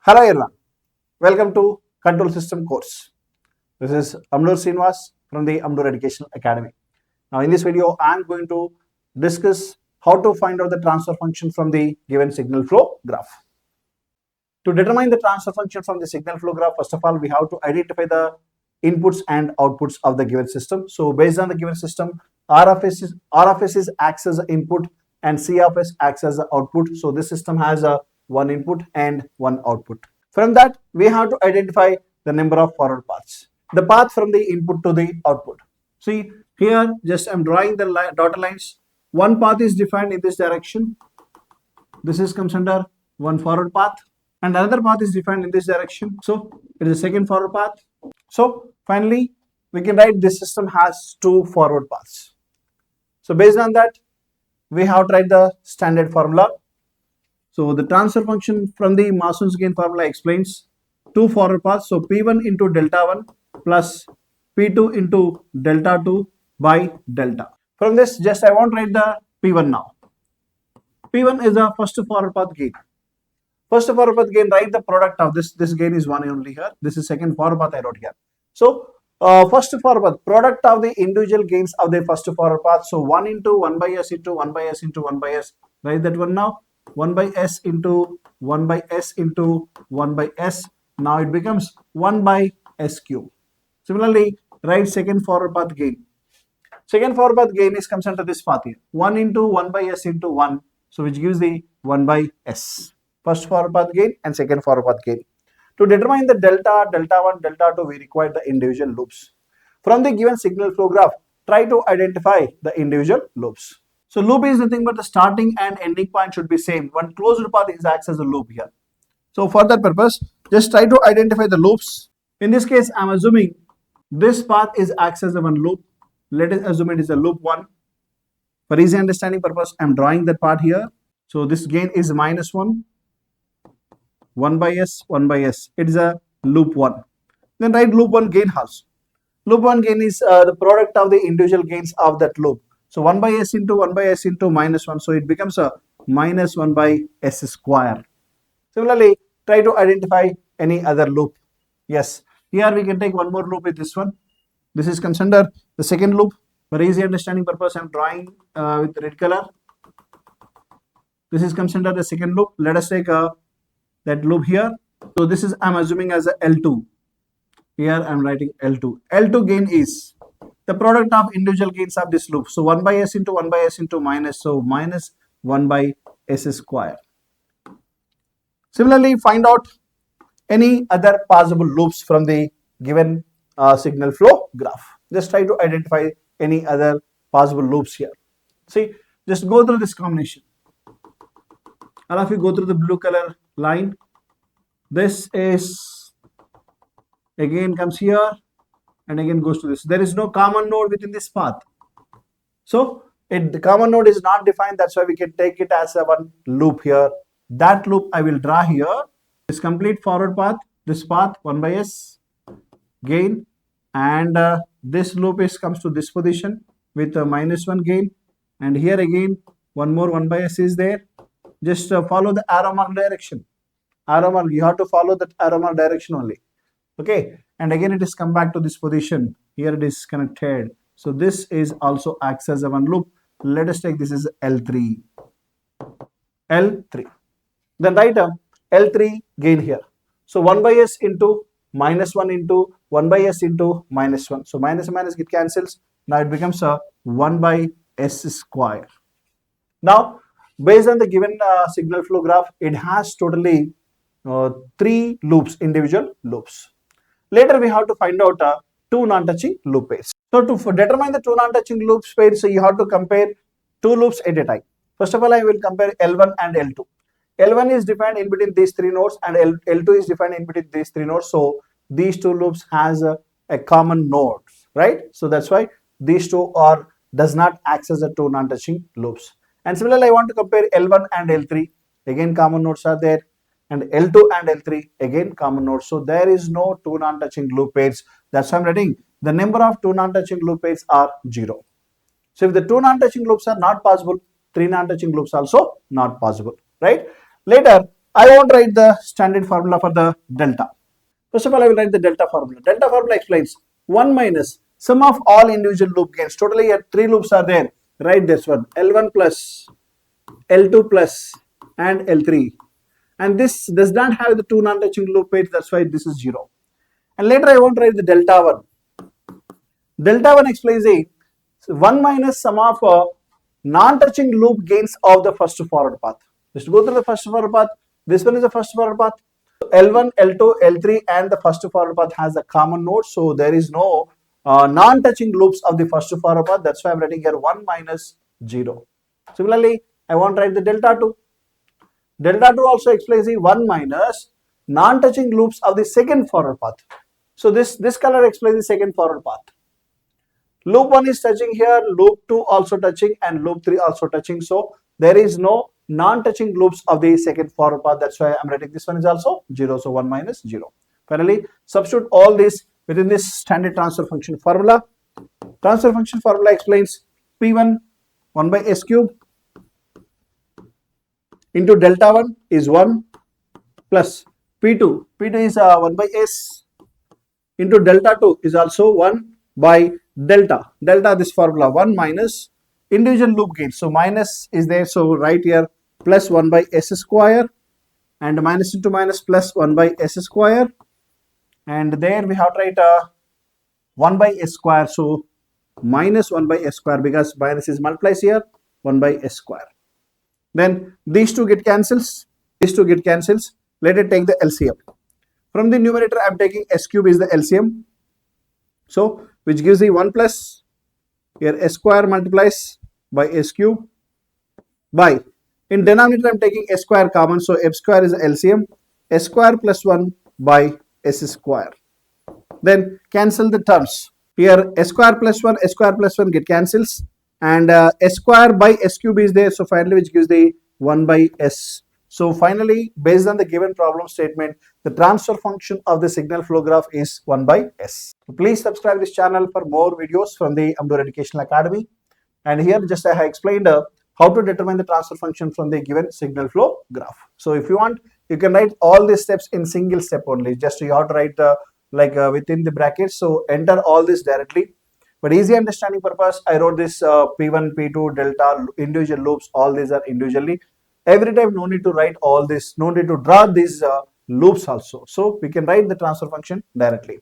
Hello everyone, welcome to Control System course. This is Amdoor from the Amdoor Educational Academy. Now in this video, I am going to discuss how to find out the transfer function from the given signal flow graph. To determine the transfer function from the signal flow graph, first of all, we have to identify the inputs and outputs of the given system. So based on the given system, R of S acts as the input and C of S acts as the output. So this system has a one input and one output. From that, we have to identify the number of forward paths. The path from the input to the output. See here, just I'm drawing the dotted lines. One path is defined in this direction. This comes under one forward path, and another path is defined in this direction. So it is a second forward path. So finally, we can write this system has two forward paths. So based on that, we have to write the standard formula. So the transfer function from the Mason's gain formula explains two forward paths. So P1 into delta 1 plus P2 into delta 2 by delta. From this, just I want to write the P1 now. P1 is the first forward path gain. First forward path gain, write the product of this. This gain is 1 only here. This is second forward path I wrote here. So first forward path, product of the individual gains of the first forward path. So 1 into 1 by S into 1 by S into 1 by S. Write that one now. 1 by S into 1 by S into 1 by S. Now it becomes 1 by S cube. Similarly, write second forward path gain. Second forward path gain is comes under this path here. 1 into 1 by S into 1. So which gives the 1 by S. First forward path gain and second forward path gain. To determine the delta 1, delta 2, we require the individual loops. From the given signal flow graph, try to identify the individual loops. So loop is nothing but the starting and ending point should be same. One closed path is acts as a loop here. So for that purpose, just try to identify the loops. In this case, I am assuming this path is acts as a one loop. Let us assume it is a loop 1. For easy understanding purpose, I am drawing that part here. So this gain is minus 1. 1 by S, 1 by S. It is a loop 1. Then write loop 1 gain also. Loop 1 gain is the product of the individual gains of that loop. So 1 by S into 1 by S into minus 1. So it becomes a minus 1 by S square. Similarly, try to identify any other loop. Yes, here we can take one more loop with this one. This is comes under the second loop. For easy understanding purpose, I am drawing with red color. This is comes under the second loop. Let us take that loop here. So this is I am assuming as a L2. Here I am writing L2. L2 gain is the product of individual gains of this loop. So 1 by S into 1 by S into minus. So minus 1 by S square. Similarly, find out any other possible loops from the given signal flow graph. Just try to identify any other possible loops here. See, just go through this combination. All of you go through the blue color line. This is again comes here and again goes to this. There is no common node within this path. So the common node is not defined. That's why we can take it as a one loop here. That loop I will draw here. This complete forward path, this path 1 by S gain, and this loop comes to this position with a minus 1 gain, and here again one more 1 by S is there. Just follow the arrow mark direction. Arrow mark, you have to follow that arrow mark direction only. Okay, and again it is come back to this position. Here it is connected. So this is also acts as a one loop. Let us take this is L3. L3. Then write L3 gain here. So 1 by S into minus 1 into 1 by S into minus 1. So minus and minus get cancels. Now it becomes a 1 by S square. Now based on the given signal flow graph, it has totally 3 loops, individual loops. Later we have to find out two non-touching loop pairs. So to determine the two non-touching loops pairs, so you have to compare two loops at a time. First of all, I will compare L1 and L2. L1 is defined in between these 3 nodes and L2 is defined in between these 3 nodes. So these two loops has a common node, right? So that's why these two does not act as the two non-touching loops. And similarly, I want to compare L1 and L3. Again, common nodes are there. And L2 and L3, again common nodes. So there is no two non-touching loop pairs. That's why I'm writing the number of two non-touching loop pairs are 0. So if the two non-touching loops are not possible, 3 non-touching loops also not possible, right? Later, I won't write the standard formula for the delta. First of all, I will write the delta formula. Delta formula explains 1 minus sum of all individual loop gains. Totally here 3 loops are there. Write this one, L1 plus, L2 plus and L3. And this does not have the two non-touching loop weights, that's why this is 0. And later I won't write the delta 1. Delta 1 explains the 1 minus sum of non-touching loop gains of the first forward path. Just go through the first forward path. This one is the first forward path. L1, L2, L3 and the first forward path has a common node. So there is no non-touching loops of the first forward path. That's why I'm writing here 1 minus 0. Similarly, I won't write the delta 2. Delta 2 also explains the 1 minus non-touching loops of the second forward path. So this color explains the second forward path. Loop 1 is touching here, loop 2 also touching and loop 3 also touching. So there is no non-touching loops of the second forward path. That's why I'm writing this one is also 0. So 1 minus 0. Finally, substitute all this within this standard transfer function formula. Transfer function formula explains P1 1 by S cube into delta 1 is 1 plus P2 is 1 by S into delta 2 is also 1 by delta this formula 1 minus individual loop gain. So minus is there, so write here plus 1 by S square and minus into minus plus 1 by S square, and there we have to write 1 by S square, so minus 1 by S square because minus is multiplies here 1 by S square. Then these two get cancels, let it take the LCM. From the numerator I am taking S cube is the LCM, so which gives the 1 plus here S square multiplies by S cube by, in denominator I am taking S square common, so F square is the LCM, S square plus 1 by S square. Then cancel the terms. Here S square plus 1 get cancels, and S square by S cube is there, so finally which gives the 1 by S. So finally, based on the given problem statement, the transfer function of the signal flow graph is 1 by S. So please subscribe this channel for more videos from the Amdoor Educational Academy. And here just I have explained how to determine the transfer function from the given signal flow graph. So if you want, you can write all these steps in single step only. Just you have to write within the brackets. So enter all this directly. But easy understanding purpose, I wrote this P1, P2, delta, individual loops, all these are individually. Every time no need to write all this, no need to draw these loops also. So we can write the transfer function directly.